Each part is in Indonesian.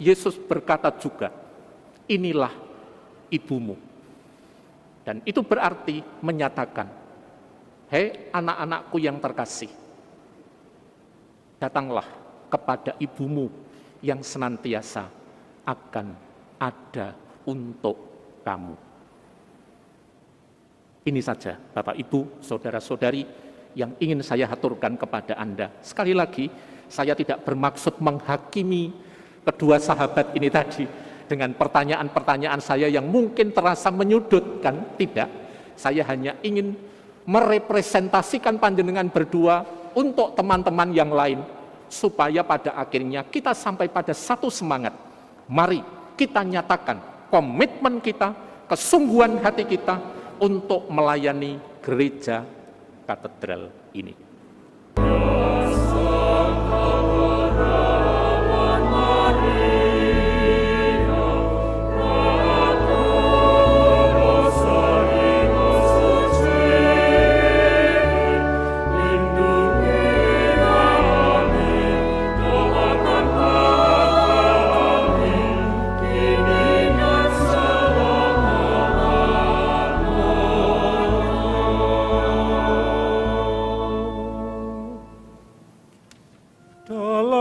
Yesus berkata juga, inilah ibumu. Dan itu berarti menyatakan, hei anak-anakku yang terkasih, datanglah kepada ibumu yang senantiasa akan ada untuk kamu. Ini saja Bapak Ibu, saudara-saudari yang ingin saya haturkan kepada Anda. Sekali lagi, saya tidak bermaksud menghakimi kedua sahabat ini tadi dengan pertanyaan-pertanyaan saya yang mungkin terasa menyudutkan. Tidak, saya hanya ingin merepresentasikan panjenengan berdua untuk teman-teman yang lain, supaya pada akhirnya kita sampai pada satu semangat. Mari kita nyatakan komitmen kita, kesungguhan hati kita untuk melayani gereja katedral ini.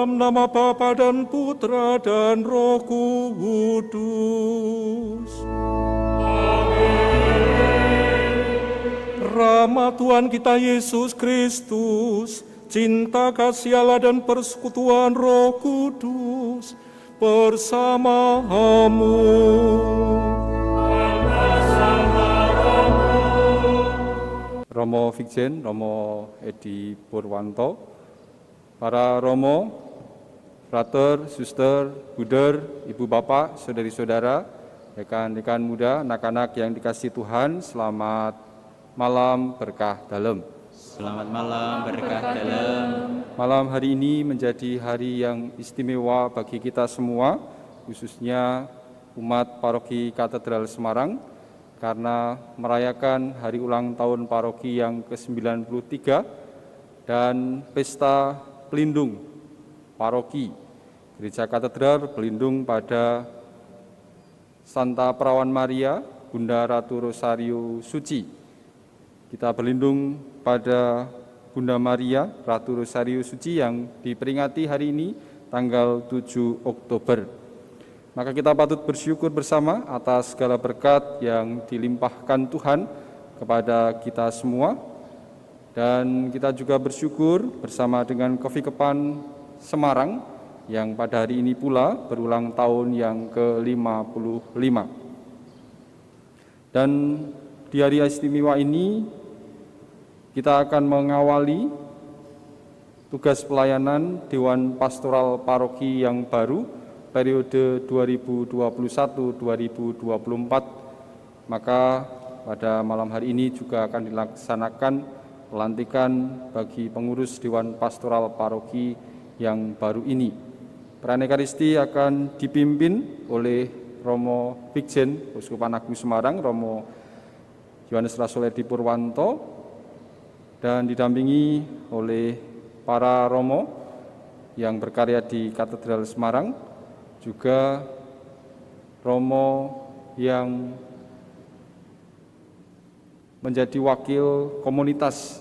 Nama Bapa dan Putra dan Roh Kudus. Amin. Rahmat Tuhan kita Yesus Kristus, cinta kasih Allah dan persekutuan Roh Kudus bersamamu. Romo Vikjen, Romo Edi Purwanto, para Romo, Frater, Suster, Buder, Ibu Bapak, Saudari-saudara, rekan-rekan muda, anak-anak yang dikasihi Tuhan, selamat malam berkah dalem. Selamat malam berkah dalem. Malam hari ini menjadi hari yang istimewa bagi kita semua, khususnya umat Paroki Katedral Semarang, karena merayakan hari ulang tahun paroki yang ke-93 dan pesta pelindung paroki Gereja Katedral berlindung pada Santa Perawan Maria, Bunda Ratu Rosario Suci. Kita berlindung pada Bunda Maria, Ratu Rosario Suci yang diperingati hari ini tanggal 7 Oktober. Maka kita patut bersyukur bersama atas segala berkat yang dilimpahkan Tuhan kepada kita semua. Dan kita juga bersyukur bersama dengan Kofikepan Semarang yang pada hari ini pula berulang tahun yang ke-55. Dan di hari istimewa ini kita akan mengawali tugas pelayanan Dewan Pastoral Paroki yang baru periode 2021-2024. Maka pada malam hari ini juga akan dilaksanakan pelantikan bagi pengurus Dewan Pastoral Paroki yang baru ini. Perayaan Ekaristi akan dipimpin oleh Romo Vikjen Uskupan Agung Semarang, Romo Yohanes Rasul Edi Purwanto, dan didampingi oleh para Romo yang berkarya di Katedral Semarang, juga Romo yang menjadi wakil komunitas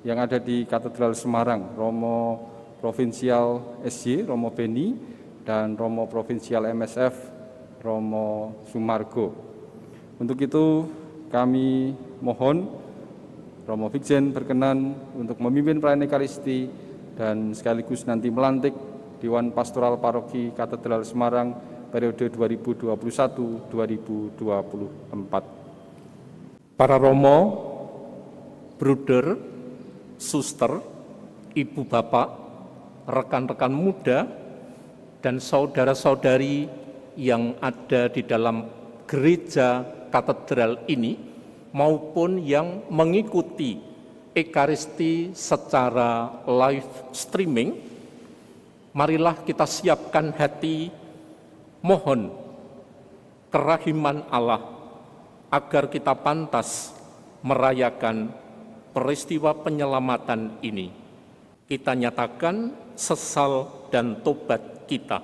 yang ada di Katedral Semarang, Romo Provinsial SJ, Romo Beni, dan Romo Provinsial MSF, Romo Sumargo. Untuk itu kami mohon Romo Vikjen berkenan untuk memimpin perayaan Ekaristi dan sekaligus nanti melantik Dewan Pastoral Paroki Katedral Semarang periode 2021-2024. Para Romo, Bruder, Suster, Ibu Bapak, rekan-rekan muda, dan saudara-saudari yang ada di dalam gereja katedral ini, maupun yang mengikuti Ekaristi secara live streaming, marilah kita siapkan hati, mohon kerahiman Allah, agar kita pantas merayakan peristiwa penyelamatan ini. Kita nyatakan sesal dan tobat kita.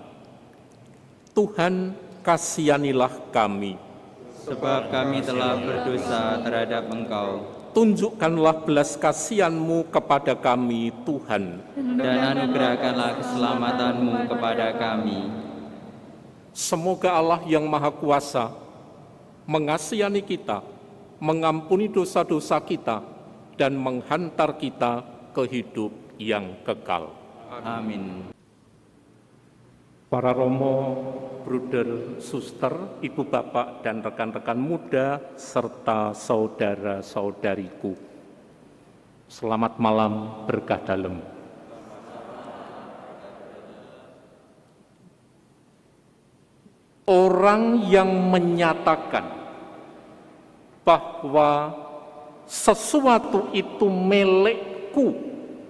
Tuhan, kasihanilah kami. Sebab kami telah berdosa terhadap Engkau, Tunjukkanlah belas kasihan-Mu kepada kami, Tuhan. dan anugerahkanlah keselamatan-Mu kepada kami. Semoga Allah yang Maha Kuasa mengasihani kita, mengampuni dosa-dosa kita, dan menghantar kita ke hidup yang kekal. Amin. Para romo, bruder, suster, ibu bapak, dan rekan-rekan muda, serta saudara-saudariku. Selamat malam berkah dalem. Orang yang menyatakan bahwa sesuatu itu milikku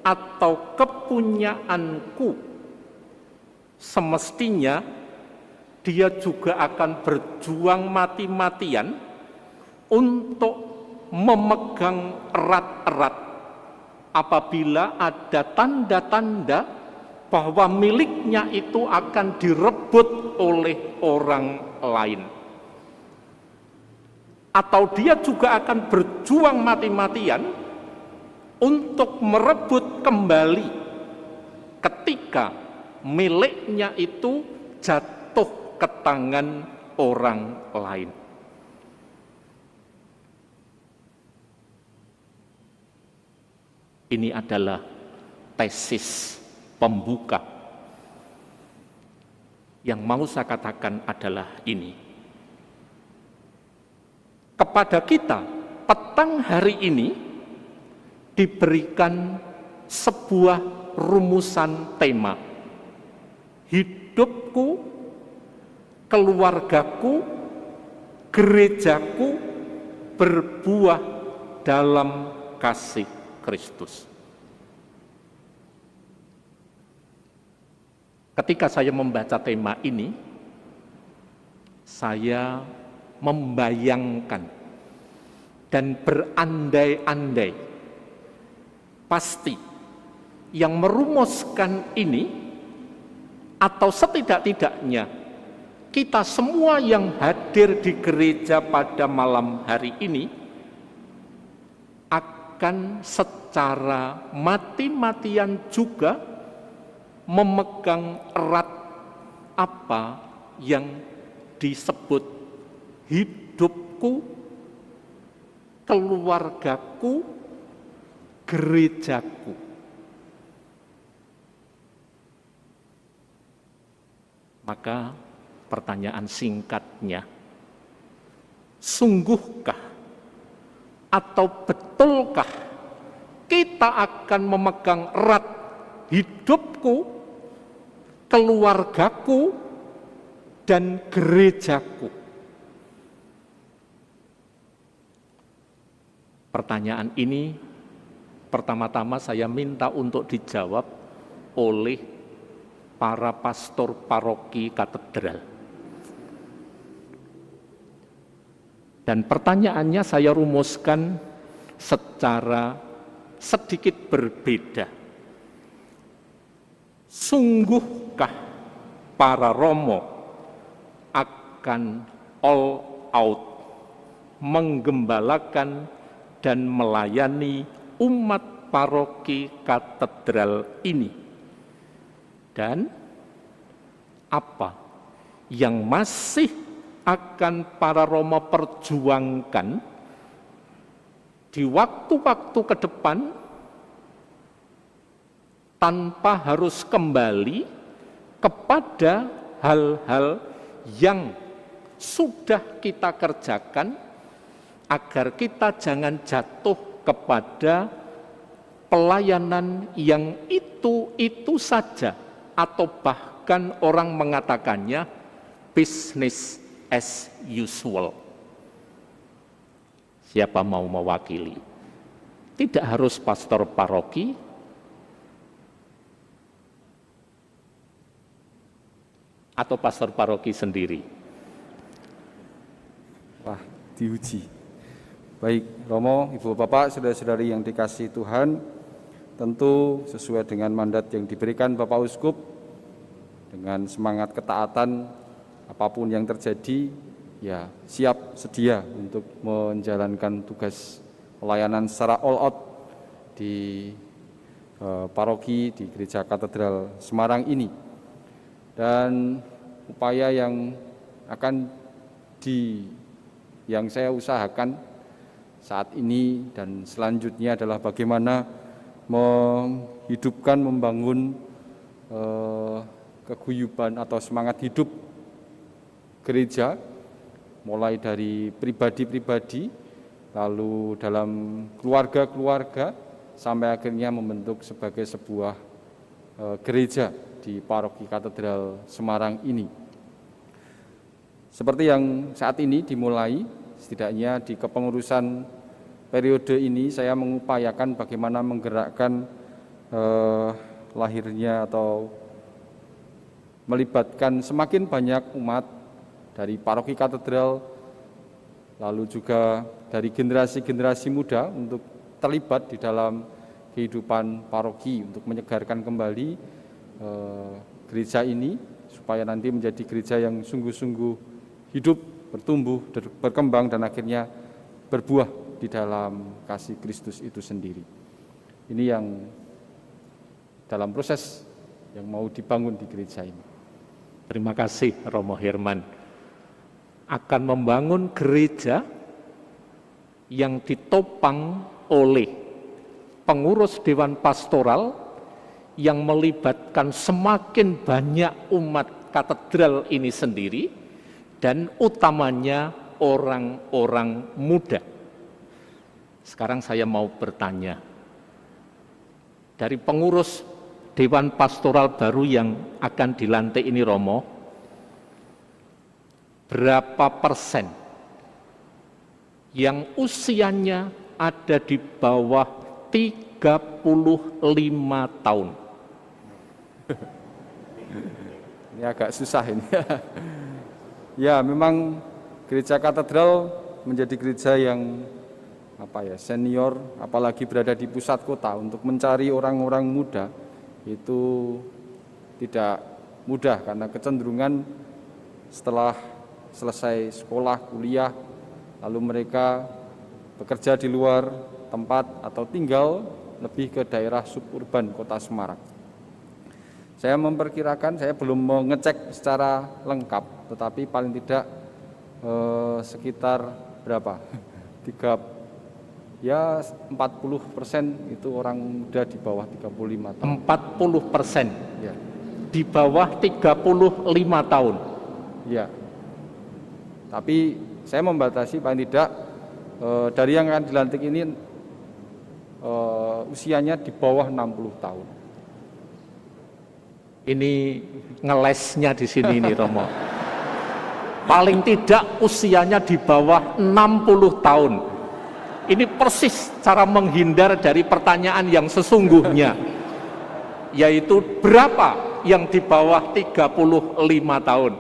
atau kepunyaanku, semestinya dia juga akan berjuang mati-matian untuk memegang erat-erat apabila ada tanda-tanda bahwa miliknya itu akan direbut oleh orang lain. Atau dia juga akan berjuang mati-matian untuk merebut kembali ketika miliknya itu jatuh ke tangan orang lain. Ini adalah tesis pembuka. Yang mau saya katakan adalah ini. Kepada kita, petang hari ini diberikan sebuah rumusan tema. Hidupku, keluargaku, gerejaku berbuah dalam kasih Kristus. Ketika saya membaca tema ini, saya membayangkan dan berandai-andai pasti yang merumuskan ini, atau setidak-tidaknya kita semua yang hadir di gereja pada malam hari ini akan secara mati-matian juga memegang erat apa yang disebut hidupku, keluargaku, gerejaku. Maka pertanyaan singkatnya, sungguhkah atau betulkah kita akan memegang erat hidupku, keluargaku, dan gerejaku? Pertanyaan ini pertama-tama saya minta untuk dijawab oleh para pastor paroki katedral. Dan pertanyaannya saya rumuskan secara sedikit berbeda. Sungguhkah para romo akan all out menggembalakan dan melayani umat paroki katedral ini? Dan apa yang masih akan para romo perjuangkan di waktu-waktu ke depan tanpa harus kembali kepada hal-hal yang sudah kita kerjakan, agar kita jangan jatuh kepada pelayanan yang itu saja, atau bahkan orang mengatakannya business as usual. Siapa mau mewakili? Tidak harus pastor paroki, atau pastor paroki sendiri. Wah, diuji. Baik, Romo, Ibu Bapak, saudara-saudari yang dikasihi Tuhan, tentu sesuai dengan mandat yang diberikan Bapak Uskup, dengan semangat ketaatan apapun yang terjadi, ya siap sedia untuk menjalankan tugas pelayanan secara all out di paroki di Gereja Katedral Semarang ini. Dan upaya yang saya usahakan saat ini dan selanjutnya adalah bagaimana menghidupkan, membangun keguyuban atau semangat hidup gereja, mulai dari pribadi-pribadi, lalu dalam keluarga-keluarga, sampai akhirnya membentuk sebagai sebuah gereja di Paroki Katedral Semarang ini. Seperti yang saat ini dimulai, setidaknya di kepengurusan periode ini saya mengupayakan bagaimana menggerakkan lahirnya atau melibatkan semakin banyak umat dari Paroki Katedral, lalu juga dari generasi-generasi muda untuk terlibat di dalam kehidupan paroki untuk menyegarkan kembali gereja ini supaya nanti menjadi gereja yang sungguh-sungguh hidup, bertumbuh, berkembang dan akhirnya berbuah di dalam kasih Kristus itu sendiri. Ini yang dalam proses yang mau dibangun di gereja ini. Terima kasih Romo Herman. Akan membangun gereja yang ditopang oleh pengurus Dewan Pastoral yang melibatkan semakin banyak umat katedral ini sendiri dan utamanya orang-orang muda. Sekarang saya mau bertanya, dari pengurus Dewan Pastoral baru yang akan dilantik ini Romo, berapa persen yang usianya ada di bawah 35 tahun? Ini agak susah ini. Ya, memang gereja katedral menjadi gereja yang senior, apalagi berada di pusat kota. Untuk mencari orang-orang muda itu tidak mudah karena kecenderungan setelah selesai sekolah, kuliah, lalu mereka bekerja di luar tempat atau tinggal lebih ke daerah suburban kota Semarang. Saya memperkirakan, saya belum mengecek secara lengkap, tetapi paling tidak sekitar berapa? 40% itu orang muda di bawah 35 tahun. 40%? Ya. Di bawah 35 tahun? Ya. Tapi saya membatasi paling tidak dari yang akan dilantik ini usianya di bawah 60 tahun. Ini ngelesnya di sini nih Romo. Paling tidak usianya di bawah 60 tahun. Ini persis cara menghindar dari pertanyaan yang sesungguhnya, yaitu berapa yang di bawah 35 tahun.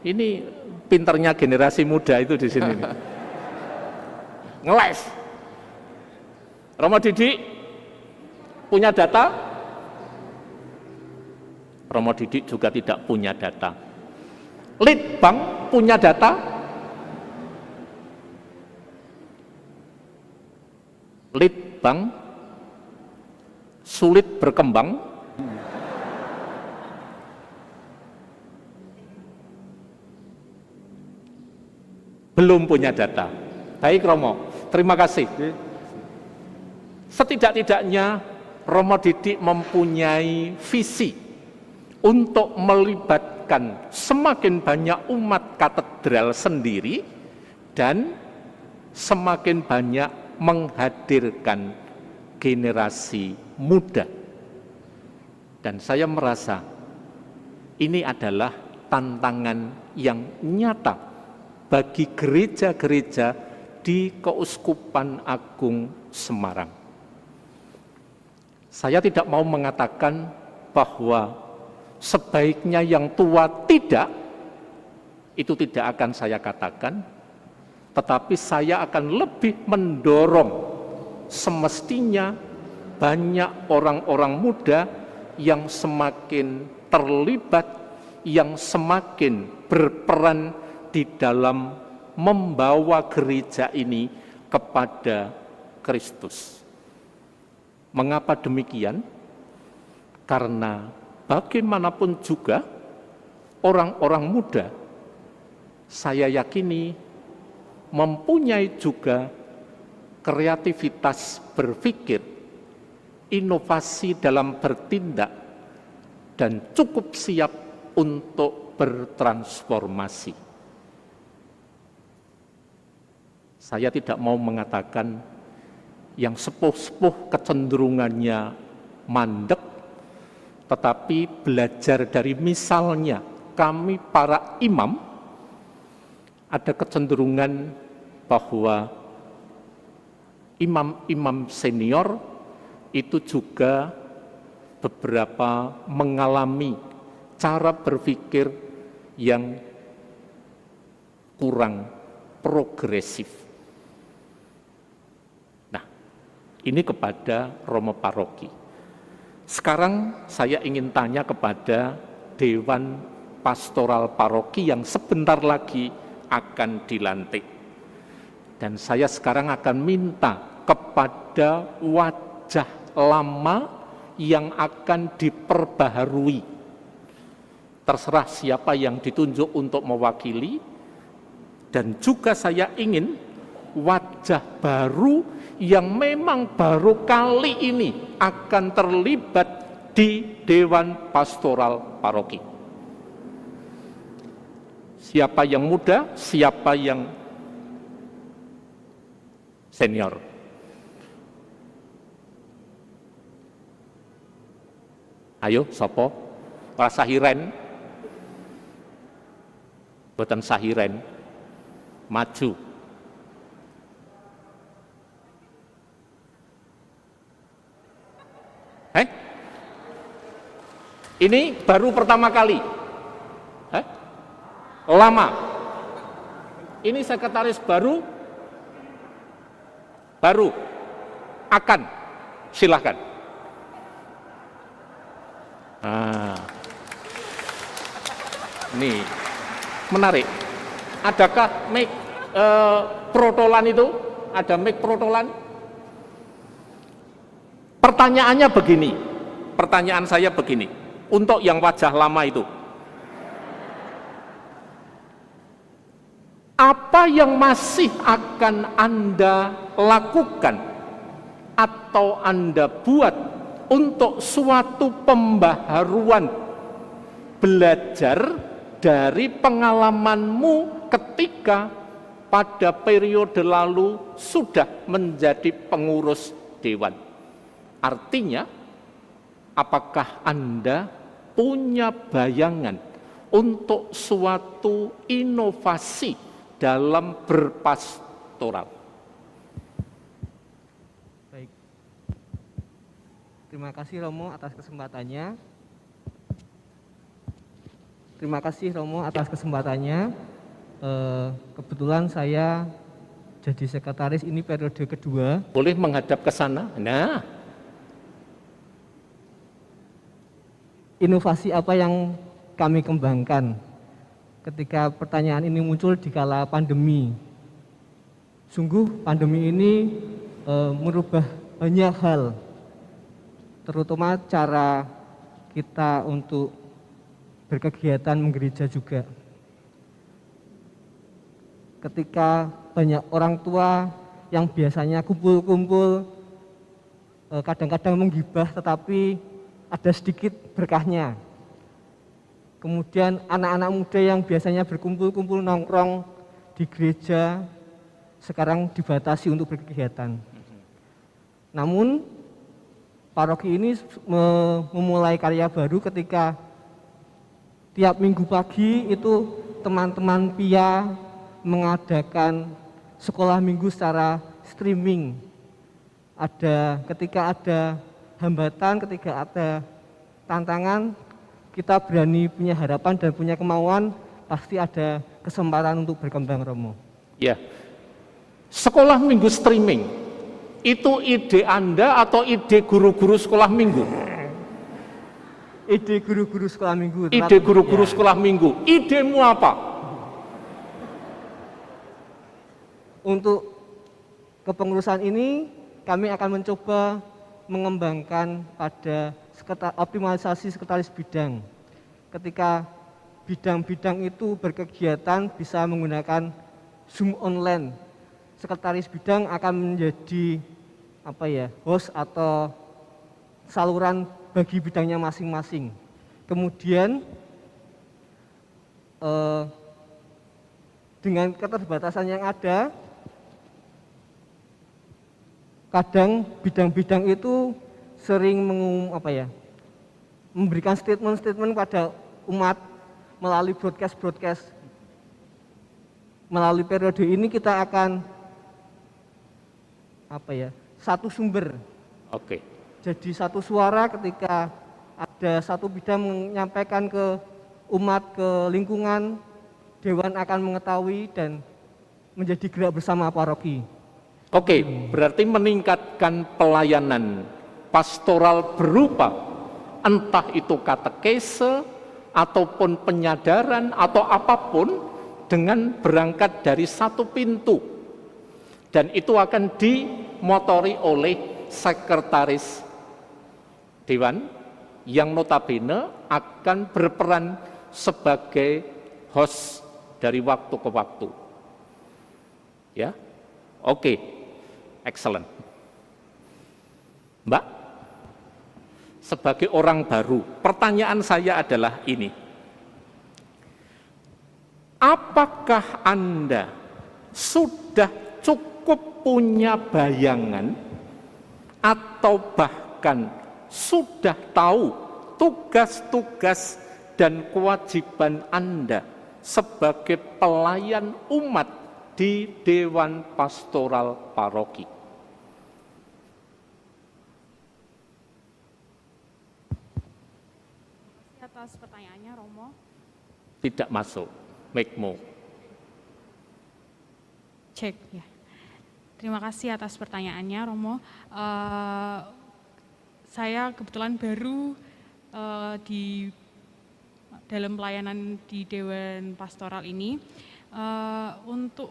Ini pinternya generasi muda itu di sini. Ngeles. Romo Didik punya data? Romo Didik juga tidak punya data. Litbang punya data? Litbang sulit berkembang. Belum punya data. Baik Romo, terima kasih. Setidak-tidaknya Romo Didik mempunyai visi untuk melibatkan semakin banyak umat katedral sendiri dan semakin banyak menghadirkan generasi muda. Dan saya merasa ini adalah tantangan yang nyata bagi gereja-gereja di Keuskupan Agung Semarang. Saya tidak mau mengatakan bahwa sebaiknya yang tua tidak, itu tidak akan saya katakan, tetapi saya akan lebih mendorong semestinya banyak orang-orang muda yang semakin terlibat, yang semakin berperan di dalam membawa gereja ini kepada Kristus. Mengapa demikian? Karena bagaimanapun juga orang-orang muda, saya yakini mempunyai juga kreativitas berpikir, inovasi dalam bertindak, dan cukup siap untuk bertransformasi. Saya tidak mau mengatakan yang sepuh-sepuh kecenderungannya mandek, tetapi belajar dari misalnya kami para imam, ada kecenderungan bahwa imam-imam senior itu juga beberapa mengalami cara berpikir yang kurang progresif. Nah, ini kepada Romo Paroki. Sekarang saya ingin tanya kepada Dewan Pastoral Paroki yang sebentar lagi akan dilantik. Dan saya sekarang akan minta kepada wajah lama yang akan diperbaharui. Terserah siapa yang ditunjuk untuk mewakili, dan juga saya ingin wajah baru yang memang baru kali ini akan terlibat di Dewan Pastoral Paroki. Siapa yang muda, siapa yang senior. Ayo, sopo? Ora sahiren? Boten sahiren. Maju. Ini baru pertama kali. Lama. Ini sekretaris baru akan, silahkan. Nah, ini menarik. Adakah mic protolan itu? Ada mic protolan? Pertanyaannya begini, pertanyaan saya begini, untuk yang wajah lama itu. Apa yang masih akan Anda lakukan atau Anda buat untuk suatu pembaharuan belajar dari pengalamanmu ketika pada periode lalu sudah menjadi pengurus dewan? Artinya, apakah Anda punya bayangan untuk suatu inovasi dalam berpastoral? Baik. Terima kasih Romo atas kesempatannya. Kebetulan saya jadi sekretaris ini periode kedua. Boleh menghadap ke sana. Nah, inovasi apa yang kami kembangkan ketika pertanyaan ini muncul di kala pandemi? Sungguh pandemi ini merubah banyak hal, terutama cara kita untuk berkegiatan menggereja juga. Ketika banyak orang tua yang biasanya kumpul-kumpul, kadang-kadang menggibah, tetapi ada sedikit berkahnya. Kemudian anak-anak muda yang biasanya berkumpul-kumpul nongkrong di gereja, sekarang dibatasi untuk berkegiatan. Namun, paroki ini memulai karya baru ketika tiap minggu pagi itu teman-teman PIA mengadakan sekolah minggu secara streaming. Ketika ada hambatan, ketika ada tantangan, kita berani punya harapan dan punya kemauan, pasti ada kesempatan untuk berkembang, Romo. ya. Sekolah minggu streaming, itu ide Anda atau ide guru-guru sekolah minggu? ide guru-guru sekolah minggu. Ide guru-guru sekolah minggu. Idemu apa? Untuk kepengurusan ini kami akan mencoba mengembangkan pada optimalisasi sekretaris bidang. Ketika bidang-bidang itu berkegiatan bisa menggunakan Zoom online, sekretaris bidang akan menjadi host atau saluran bagi bidangnya masing-masing. Kemudian dengan keterbatasan yang ada, kadang bidang-bidang itu sering memberikan statement-statement pada umat melalui broadcast. Melalui periode ini kita akan satu sumber. Oke. Jadi satu suara ketika ada satu bidang menyampaikan ke umat, ke lingkungan, Dewan akan mengetahui dan menjadi gerak bersama paroki. Oke, berarti meningkatkan pelayanan pastoral berupa entah itu katekese ataupun penyadaran atau apapun dengan berangkat dari satu pintu. Dan itu akan dimotori oleh sekretaris Dewan yang notabene akan berperan sebagai host dari waktu ke waktu. Ya, oke, excellent. Mbak, sebagai orang baru, pertanyaan saya adalah ini. Apakah Anda sudah cukup punya bayangan atau bahkan sudah tahu tugas-tugas dan kewajiban Anda sebagai pelayan umat di Dewan Pastoral Paroki? Atas pertanyaannya, Romo. Tidak masuk, Mekmo. Cek ya. Terima kasih atas pertanyaannya, Romo. Saya kebetulan baru di dalam pelayanan di Dewan Pastoral ini. Untuk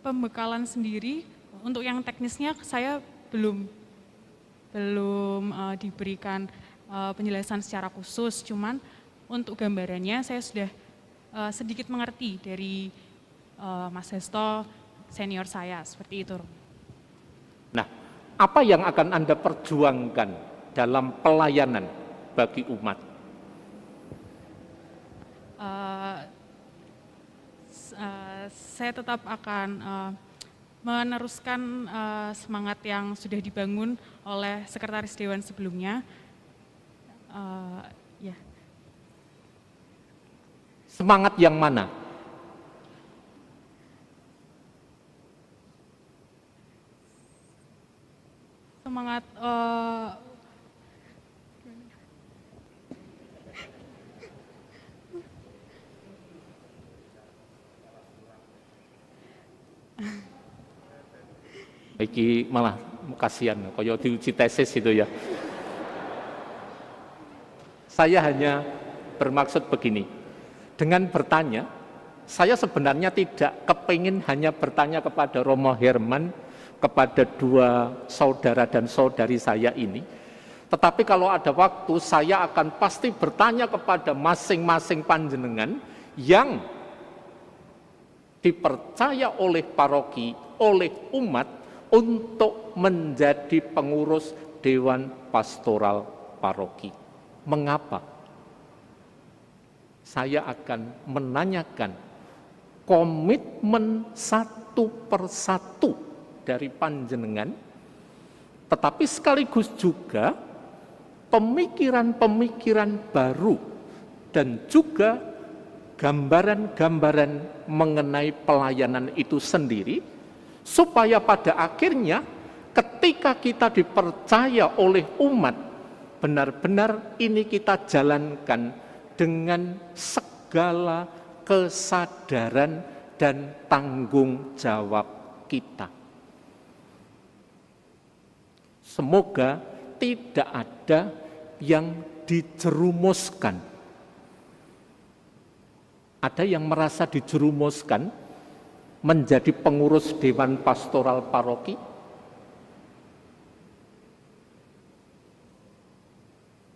pembekalan sendiri, untuk yang teknisnya saya belum diberikan penjelasan secara khusus, cuman untuk gambarannya saya sudah sedikit mengerti dari Mas Hesto, senior saya, seperti itu. Nah, apa yang akan Anda perjuangkan dalam pelayanan bagi umat? Saya tetap akan meneruskan semangat yang sudah dibangun oleh Sekretaris Dewan sebelumnya. Ya. Semangat yang mana? Semangat Iki malah kasihan, kaya diuji tesis itu ya. Saya hanya bermaksud begini, dengan bertanya, saya sebenarnya tidak kepingin hanya bertanya kepada Romo Herman, kepada dua saudara dan saudari saya ini, tetapi kalau ada waktu saya akan pasti bertanya kepada masing-masing panjenengan yang dipercaya oleh paroki, oleh umat untuk menjadi pengurus Dewan Pastoral Paroki. Mengapa? Saya akan menanyakan komitmen satu persatu dari panjenengan, tetapi sekaligus juga pemikiran-pemikiran baru dan juga gambaran-gambaran mengenai pelayanan itu sendiri, supaya pada akhirnya ketika kita dipercaya oleh umat, benar-benar ini kita jalankan dengan segala kesadaran dan tanggung jawab kita. Semoga tidak ada yang dijerumuskan. Ada yang merasa dijerumuskan menjadi pengurus Dewan Pastoral Paroki?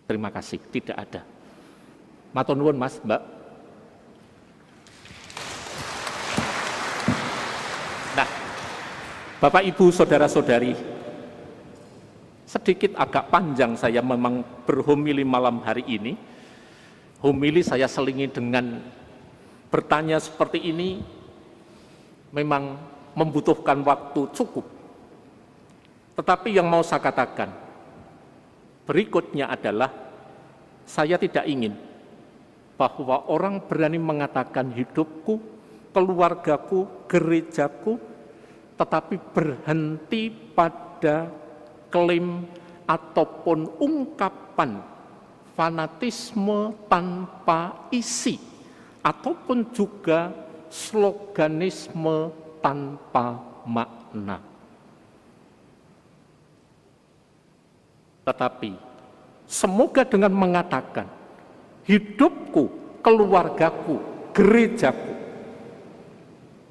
Terima kasih, tidak ada. Matur nuwun Mas, Mbak. Nah, Bapak Ibu, saudara-saudari, sedikit agak panjang saya memang berhomili malam hari ini. Homili saya selingi dengan bertanya seperti ini, memang membutuhkan waktu cukup. Tetapi yang mau saya katakan, berikutnya adalah saya tidak ingin bahwa orang berani mengatakan hidupku, keluargaku, gerejaku, tetapi berhenti pada klaim ataupun ungkapan fanatisme tanpa isi, ataupun juga sloganisme tanpa makna. Tetapi semoga dengan mengatakan hidupku, keluargaku, gerejaku,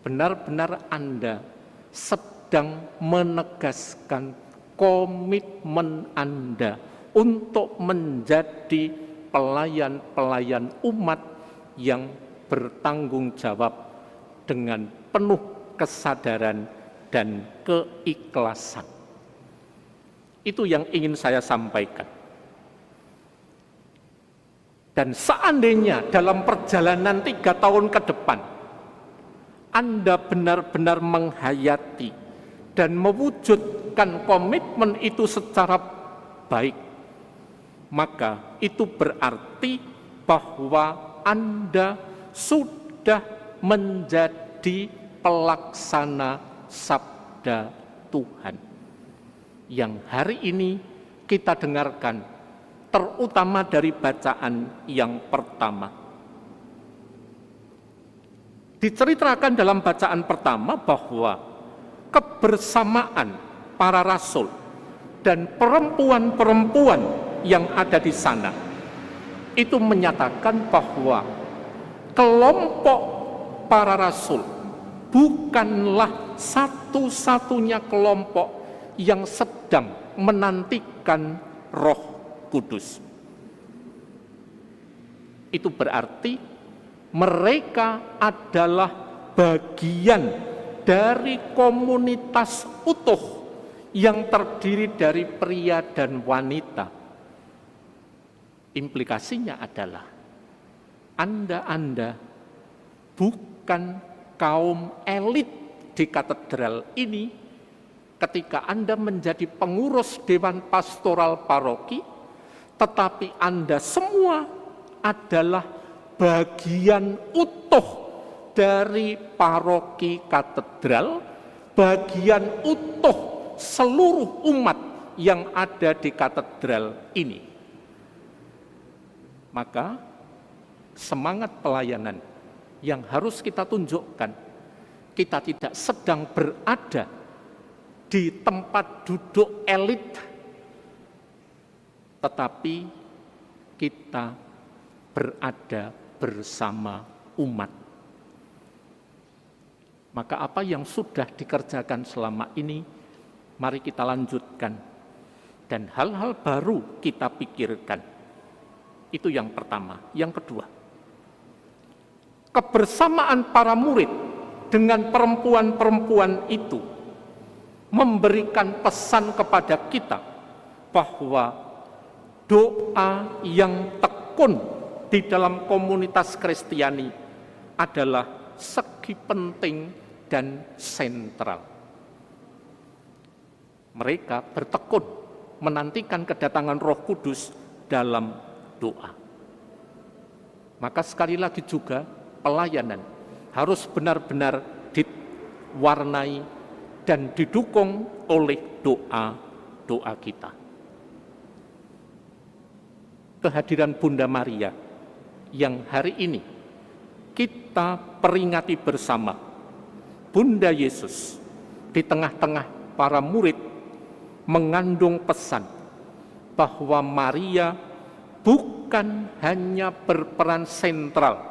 benar-benar Anda sedang menegaskan komitmen Anda untuk menjadi pelayan-pelayan umat yang bertanggung jawab dengan penuh kesadaran dan keikhlasan. Itu yang ingin saya sampaikan. Dan seandainya dalam perjalanan 3 tahun ke depan, Anda benar-benar menghayati dan mewujudkan komitmen itu secara baik, maka itu berarti bahwa Anda sudah menjadi pelaksana sabda Tuhan yang hari ini kita dengarkan, terutama dari bacaan yang pertama. Diceritakan dalam bacaan pertama bahwa kebersamaan para rasul dan perempuan-perempuan yang ada di sana itu menyatakan bahwa kelompok para rasul bukanlah satu-satunya kelompok yang sedang menantikan Roh Kudus. Itu berarti mereka adalah bagian dari komunitas utuh yang terdiri dari pria dan wanita. Implikasinya adalah Anda bukan kaum elit di katedral ini. Ketika Anda menjadi pengurus Dewan Pastoral Paroki, tetapi Anda semua adalah bagian utuh dari paroki katedral, bagian utuh seluruh umat yang ada di katedral ini. Maka semangat pelayanan yang harus kita tunjukkan, kita tidak sedang berada di tempat duduk elit, tetapi kita berada bersama umat. Maka apa yang sudah dikerjakan selama ini, mari kita lanjutkan. Dan hal-hal baru kita pikirkan. Itu yang pertama. Yang kedua, kebersamaan para murid dengan perempuan-perempuan itu memberikan pesan kepada kita bahwa doa yang tekun di dalam komunitas Kristiani adalah segi penting dan sentral. Mereka bertekun menantikan kedatangan Roh Kudus dalam doa. Maka sekali lagi juga pelayanan harus benar-benar diwarnai dan didukung oleh doa-doa kita. Kehadiran Bunda Maria yang hari ini kita peringati bersama, Bunda Yesus di tengah-tengah para murid mengandung pesan bahwa Maria bukan hanya berperan sentral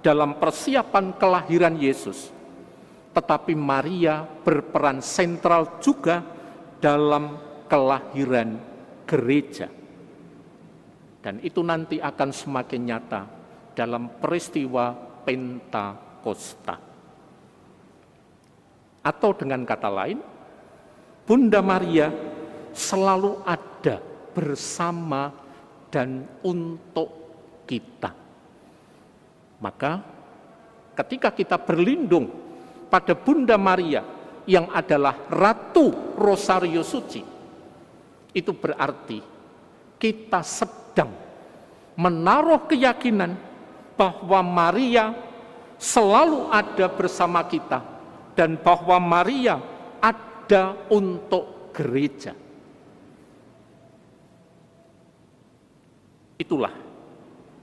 dalam persiapan kelahiran Yesus, tetapi Maria berperan sentral juga dalam kelahiran gereja. Dan itu nanti akan semakin nyata dalam peristiwa Pentakosta. Atau dengan kata lain, Bunda Maria selalu ada bersama dan untuk kita. Maka ketika kita berlindung pada Bunda Maria yang adalah Ratu Rosario Suci, itu berarti kita sedang menaruh keyakinan bahwa Maria selalu ada bersama kita dan bahwa Maria ada untuk gereja. Itulah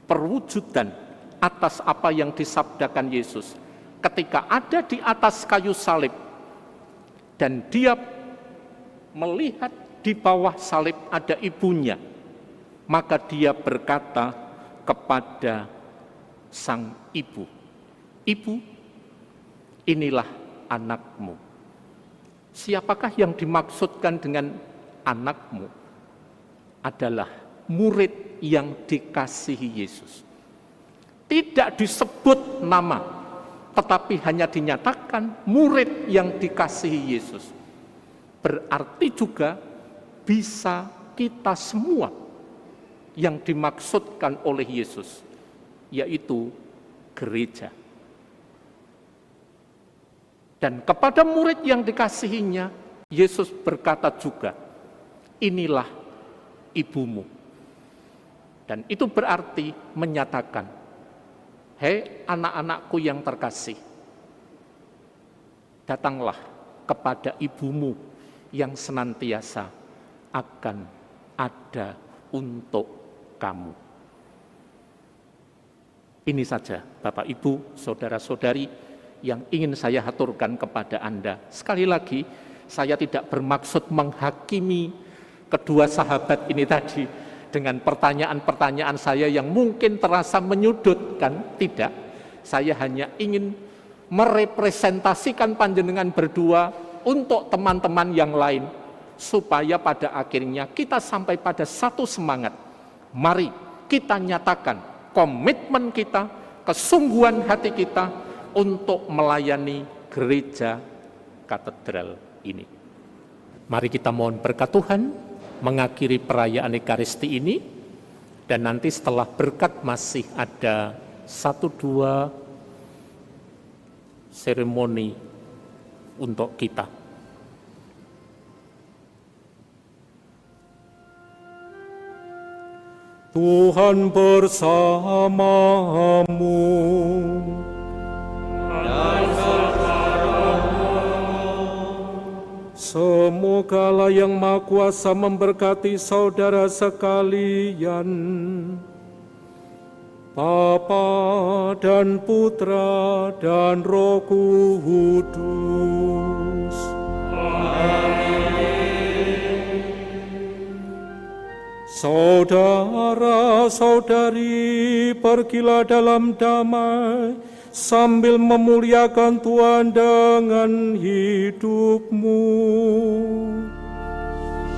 perwujudan atas apa yang disabdakan Yesus ketika ada di atas kayu salib dan dia melihat di bawah salib ada ibunya, maka dia berkata kepada sang ibu, "Ibu, inilah anakmu." Siapakah yang dimaksudkan dengan anakmu? Adalah murid yang dikasihi Yesus. Tidak disebut nama, tetapi hanya dinyatakan murid yang dikasihi Yesus. Berarti juga bisa kita semua yang dimaksudkan oleh Yesus, yaitu gereja. Dan kepada murid yang dikasihinya, Yesus berkata juga, "Inilah ibumu." Dan itu berarti menyatakan, "Hei anak-anakku yang terkasih, datanglah kepada ibumu yang senantiasa akan ada untuk kamu." Ini saja Bapak Ibu, Saudara-saudari yang ingin saya haturkan kepada Anda. Sekali lagi, saya tidak bermaksud menghakimi kedua sahabat ini tadi dengan pertanyaan-pertanyaan saya yang mungkin terasa menyudutkan. Tidak, saya hanya ingin merepresentasikan panjenengan berdua untuk teman-teman yang lain, supaya pada akhirnya kita sampai pada satu semangat. Mari kita nyatakan komitmen kita, kesungguhan hati kita untuk melayani gereja katedral ini. Mari kita mohon berkat Tuhan mengakhiri perayaan Ekaristi ini, dan nanti setelah berkat masih ada 1-2 seremoni untuk kita. Tuhan bersamamu. Semoga Allah yang Maha Kuasa memberkati saudara sekalian, Bapa dan Putra dan Roh Kudus. Saudara-saudari, pergilah dalam damai sambil memuliakan Tuhan dengan hidupmu.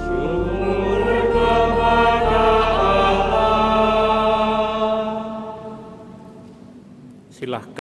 Syukur kepada Allah. Silahkan.